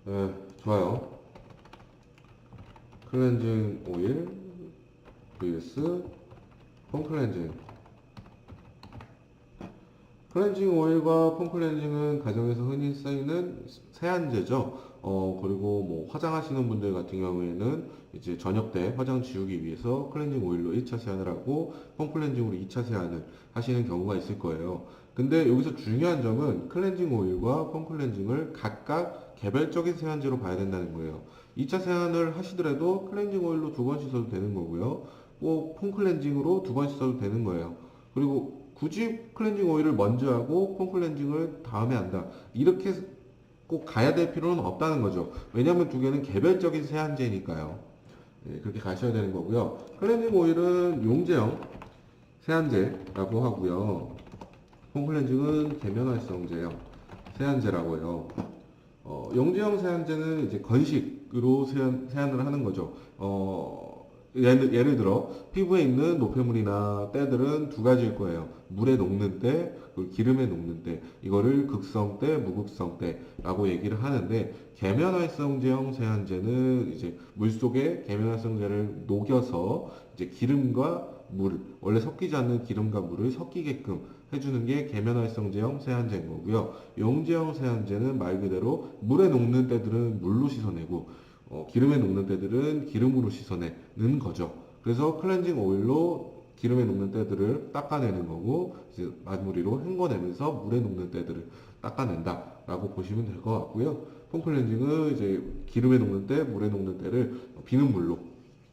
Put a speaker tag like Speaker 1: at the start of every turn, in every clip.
Speaker 1: 네, 좋아요. 클렌징 오일 vs 폼클렌징. 클렌징 오일과 폼 클렌징은 가정에서 흔히 쓰이는 세안제죠. 그리고 뭐 화장하시는 분들 같은 경우에는 이제 저녁 때 화장 지우기 위해서 클렌징 오일로 1차 세안을 하고 폼 클렌징으로 2차 세안을 하시는 경우가 있을 거예요. 근데 여기서 중요한 점은 클렌징 오일과 폼 클렌징을 각각 개별적인 세안제로 봐야 된다는 거예요. 2차 세안을 하시더라도 클렌징 오일로 두 번 씻어도 되는 거고요. 폼 클렌징으로 두 번 씻어도 되는 거예요. 그리고 굳이 클렌징 오일을 먼저 하고 폼 클렌징을 다음에 한다. 이렇게 꼭 가야 될 필요는 없다는 거죠. 왜냐하면 두 개는 개별적인 세안제니까요. 네, 그렇게 가셔야 되는 거고요. 클렌징 오일은 용제형 세안제라고 하고요. 폼 클렌징은 계면활성제형 세안제라고 해요. 용제형 세안제는 이제 건식으로 세안을 하는 거죠. 예를 들어 피부에 있는 노폐물이나 때들은 두 가지일 거예요. 물에 녹는 때, 그리고 기름에 녹는 때. 이거를 극성 때, 무극성 때라고 얘기를 하는데 계면활성제형 세안제는 이제 물 속에 계면활성제를 녹여서 이제 기름과 물, 원래 섞이지 않는 기름과 물을 섞이게끔 해주는 게 계면활성제형 세안제인 거고요. 용제형 세안제는 말 그대로 물에 녹는 때들은 물로 씻어내고 기름에 녹는 때들은 기름으로 씻어내는 거죠. 그래서 클렌징 오일로 기름에 녹는 때들을 닦아내는 거고 이제 마무리로 헹궈내면서 물에 녹는 때들을 닦아낸다라고 보시면 될 것 같고요. 폼 클렌징은 이제 기름에 녹는 때, 물에 녹는 때를 비눗 물로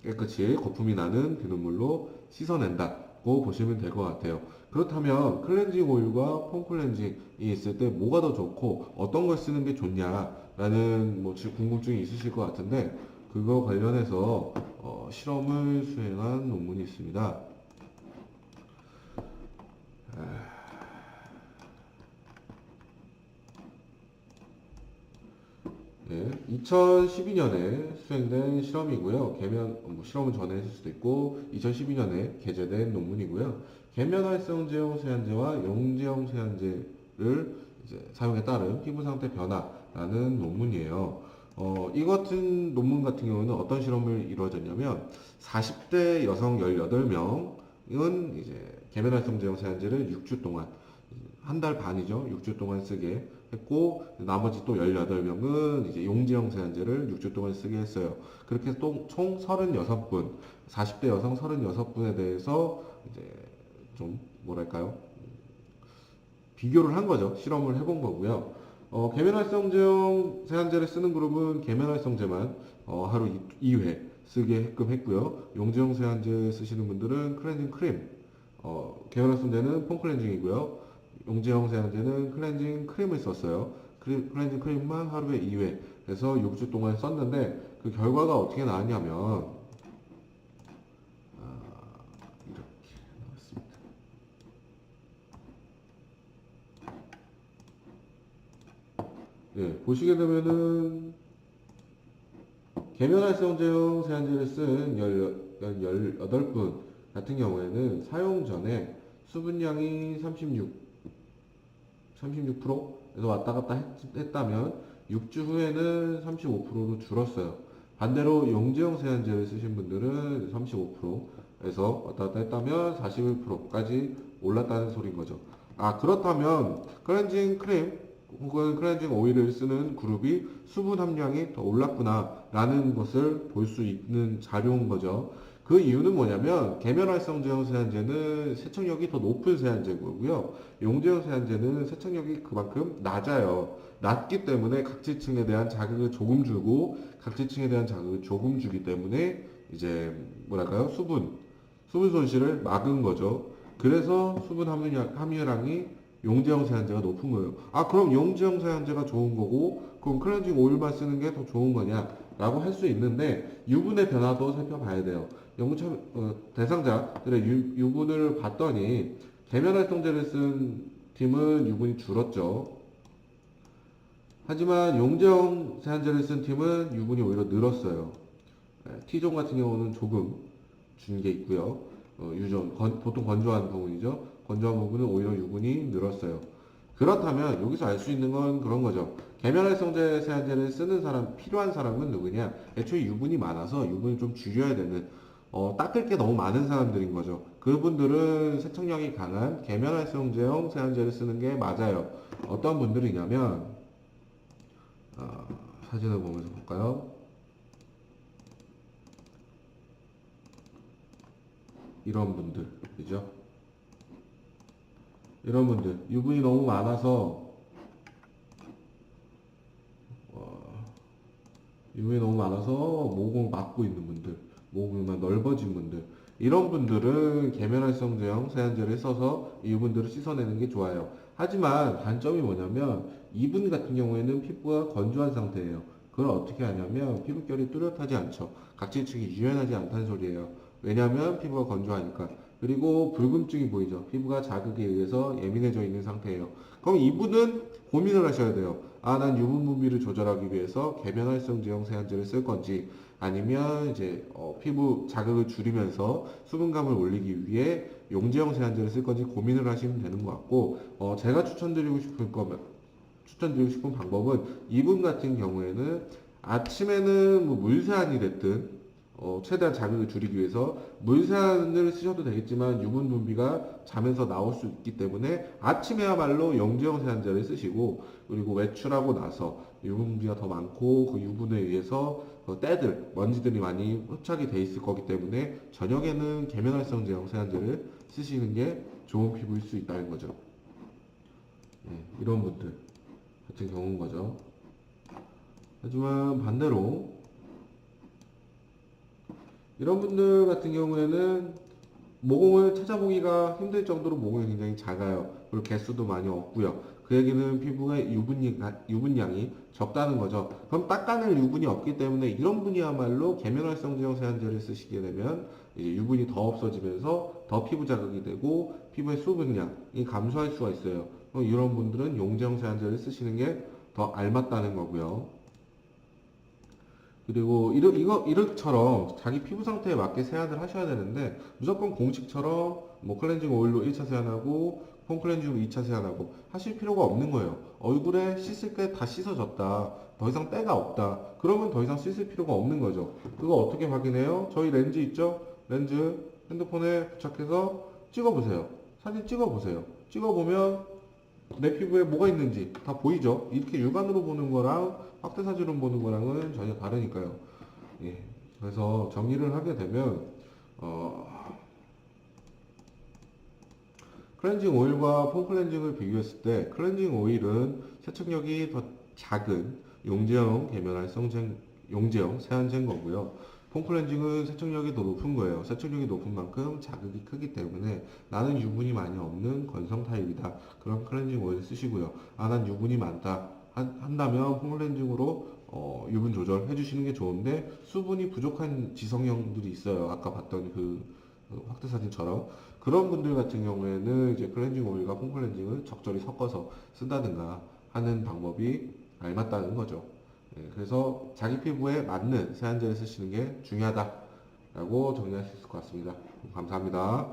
Speaker 1: 깨끗이 거품이 나는 비눗물로 씻어낸다고 보시면 될 것 같아요. 그렇다면 클렌징 오일과 폼 클렌징이 있을 때 뭐가 더 좋고 어떤 걸 쓰는 게 좋냐라는 뭐 지금 궁금증이 있으실 것 같은데 그거 관련해서 실험을 수행한 논문이 있습니다. 예, 2012년에 수행된 실험이고요. 뭐 실험은 전에 했을 수도 있고, 2012년에 게재된 논문이고요. 계면 활성제형 세안제와 용제형 세안제를 이제 사용에 따른 피부 상태 변화라는 논문이에요. 이 같은 논문 같은 경우는 어떤 실험을 이루어졌냐면, 40대 여성 18명은 이제 계면 활성제형 세안제를 6주 동안, 한 달 반이죠. 6주 동안 쓰게 했고 나머지 또 18명은 이제 용지형 세안제를 6주 동안 쓰게 했어요. 그렇게 총 36분, 40대 여성 36분에 대해서 이제 좀 뭐랄까요? 비교를 한 거죠. 실험을 해본 거고요. 계면활성제형 세안제를 쓰는 그룹은 계면활성제만 하루 2회 쓰게 했끔 했고요. 용지형 세안제 쓰시는 분들은 클렌징 크림, 계면활성제는 폼 클렌징이고요. 용지형 세안제는 클렌징 크림을 썼어요. 클렌징 크림만 하루에 2회 해서 6주 동안 썼는데 그 결과가 어떻게 나왔냐면 이렇게 나왔습니다. 예, 보시게 되면은 계면활성제형 세안제를 쓴 18분 같은 경우에는 사용 전에 수분량이 36%에서 왔다 갔다 했다면 6주 후에는 35%로 줄었어요. 반대로 용지형 세안제를 쓰신 분들은 35%에서 왔다 갔다 했다면 41%까지 올랐다는 소리인 거죠. 아, 그렇다면 클렌징 크림 혹은 클렌징 오일을 쓰는 그룹이 수분 함량이 더 올랐구나라는 것을 볼 수 있는 자료인 거죠. 그 이유는 뭐냐면 계면활성제형 세안제는 세척력이 더 높은 세안제고요. 용제형 세안제는 세척력이 그만큼 낮아요. 낮기 때문에 각질층에 대한 자극을 조금 주고 각질층에 대한 자극을 조금 주기 때문에 이제 뭐랄까요? 수분 손실을 막은 거죠. 그래서 수분 함유량이 용제형 세안제가 높은 거예요. 아, 그럼 용제형 세안제가 좋은 거고, 그럼 클렌징 오일만 쓰는 게 더 좋은 거냐? 라고 할 수 있는데, 유분의 변화도 살펴봐야 돼요. 대상자들의 유분을 봤더니, 계면활성제를 쓴 팀은 유분이 줄었죠. 하지만 용제형 세안제를 쓴 팀은 유분이 오히려 늘었어요. T존 같은 경우는 조금 준 게 있고요. 보통 건조한 부분이죠. 건조한 부분은 오히려 유분이 늘었어요. 그렇다면 여기서 알 수 있는 건 그런 거죠. 계면활성제 세안제를 쓰는 사람, 필요한 사람은 누구냐? 애초에 유분이 많아서 유분을 좀 줄여야 되는, 닦을 게 너무 많은 사람들인 거죠. 그분들은 세척력이 강한 계면활성제형 세안제를 쓰는 게 맞아요. 어떤 분들이냐면, 어, 사진을 보면서 볼까요? 이런 분들, 그죠? 이런 분들, 유분이 너무 많아서, 유분이 너무 많아서 모공을 막고 있는 분들, 모공만 넓어진 분들, 이런 분들은 계면활성제형 세안제를 써서 이 유분들을 씻어내는 게 좋아요. 하지만 단점이 뭐냐면 이분 같은 경우에는 피부가 건조한 상태예요. 그걸 어떻게 하냐면 피부결이 뚜렷하지 않죠. 각질층이 유연하지 않다는 소리예요. 왜냐하면 피부가 건조하니까. 그리고 붉음증이 보이죠. 피부가 자극에 의해서 예민해져 있는 상태예요. 그럼 이분은 고민을 하셔야 돼요. 아, 난 유분 분비를 조절하기 위해서 계면활성제형 세안제를 쓸 건지, 아니면 이제 피부 자극을 줄이면서 수분감을 올리기 위해 용제형 세안제를 쓸 건지 고민을 하시면 되는 것 같고, 제가 추천드리고 싶은 방법은 이분 같은 경우에는 아침에는 뭐 물세안이 됐든 최대한 자극을 줄이기 위해서 물세안을 쓰셔도 되겠지만 유분 분비가 잠에서 나올 수 있기 때문에 아침에야말로 영지형 세안제를 쓰시고, 그리고 외출하고 나서 유분 분비가 더 많고 그 유분에 의해서 때들, 먼지들이 많이 흡착이 돼 있을 거기 때문에 저녁에는 계면활성제형 세안제를 쓰시는 게 좋은 피부일 수 있다는 거죠. 예, 이런 분들 같은 경우인 거죠. 하지만 반대로 이런 분들 같은 경우에는 모공을 찾아보기가 힘들 정도로 모공이 굉장히 작아요. 그리고 개수도 많이 없고요. 그 얘기는 피부에 유분량이 적다는 거죠. 그럼 닦아낼 유분이 없기 때문에 이런 분이야말로 계면활성제형 세안제를 쓰시게 되면 이제 유분이 더 없어지면서 더 피부 자극이 되고 피부의 수분량이 감소할 수가 있어요. 그럼 이런 분들은 용제형 세안제를 쓰시는 게 더 알맞다는 거고요. 그리고 이렇처럼 자기 피부 상태에 맞게 세안을 하셔야 되는데 무조건 공식처럼 뭐 클렌징 오일로 1차 세안하고 폼 클렌징으로 2차 세안하고 하실 필요가 없는 거예요. 얼굴에 씻을 때 다 씻어졌다. 더 이상 때가 없다. 그러면 더 이상 씻을 필요가 없는 거죠. 그거 어떻게 확인해요? 저희 렌즈 있죠? 렌즈 핸드폰에 부착해서 찍어보세요. 사진 찍어보세요. 찍어보면 내 피부에 뭐가 있는지 다 보이죠? 이렇게 육안으로 보는 거랑 확대 사진으로 보는 거랑은 전혀 다르니까요. 예. 그래서 정리를 하게 되면, 클렌징 오일과 폼 클렌징을 비교했을 때, 클렌징 오일은 세척력이 더 작은 용제형 세안제인 거고요. 폼 클렌징은 세척력이 더 높은 거예요. 세척력이 높은 만큼 자극이 크기 때문에 나는 유분이 많이 없는 건성 타입이다. 그럼 클렌징 오일 쓰시고요. 아, 난 유분이 많다. 한다면 폼 클렌징으로 유분 조절해 주시는 게 좋은데 수분이 부족한 지성형들이 있어요. 아까 봤던 그 확대 사진처럼. 그런 분들 같은 경우에는 이제 클렌징 오일과 폼 클렌징을 적절히 섞어서 쓴다든가 하는 방법이 알맞다는 거죠. 예, 그래서 자기 피부에 맞는 세안제를 쓰시는 게 중요하다라고 정리할 수 있을 것 같습니다. 감사합니다.